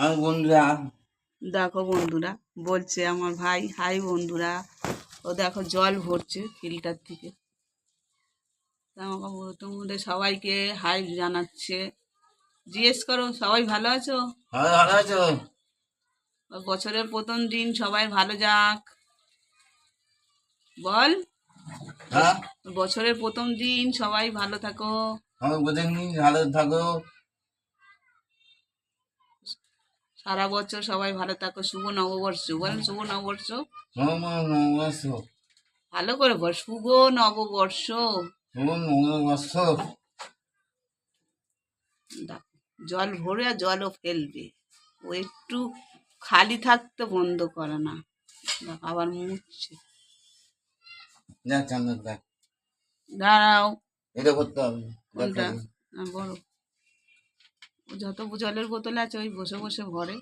আর বন্ধুরা দেখো বন্ধুরা, বলছে আমার ভাই, হাই বন্ধুরা। ও দেখো জল ভরছে ফিল্টার থেকে। আমাকে তোমাদের সবাইকে হাই জানাচ্ছে। জিজ্ঞেস করো, সবাই ভালো আছো? ভালো আছো? বছরের প্রথম দিন সবাই ভালো যাক, বল। হ্যাঁ, বছরের প্রথম দিন সবাই ভালো থাকো। আমার প্রতিদিন ভালো থাকো। সারা বছর সবাই ভালো থাকো। শুভ নববর্ষ, বল শুভ নববর্ষ। নববর্ষ, ভালো করে বল, শুভ নববর্ষ। শুভ নববর্ষ। দেখো, জল ভরে আর জলও ফেলবে। ও একটু খালি থাকতে বন্ধ করে না। দেখ আবার মুছছে। দেখ চান্দর দেখ, দাঁড়াও। এটা করতে হবে। কোনটা? বড়। ও যত জলের বোতল আছে ওই বসে বসে ভরে।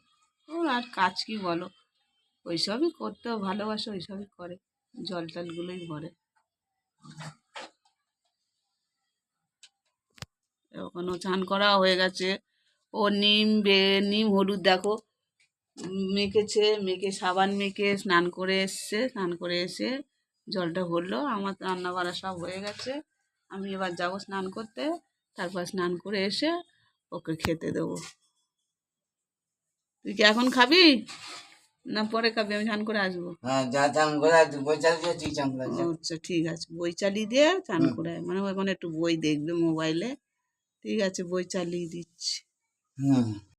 ওর আর কাজ কি বলো, ওইসবই করতেও ভালোবাসে, ওইসবই করে, জল টলগুলোই ভরে। ওখানে চান করা হয়ে গেছে। ও নিম হলুদ দেখো মেখেছে, মেখে সাবান মেখে স্নান করে এসছে। স্নান করে এসে জলটা ভরলো। আমার রান্না বান্না সব হয়ে গেছে। আমি এবার যাব স্নান করতে। তারপর স্নান করে এসে ওকে খেতে দেবো। তুই কি এখন খাবি না পরে খাবি? আমি স্নান করে আসবো। হ্যাঁ, যা চান করে তুই বই চালিয়ে তুই চান করে যা। আচ্ছা ঠিক আছে, বই চালিয়ে দিয়ে স্নান করে আয়। মানে ও এখন একটু বই দেখবে মোবাইলে। ঠিক আছে, বই চালিয়ে দিচ্ছি। হুম।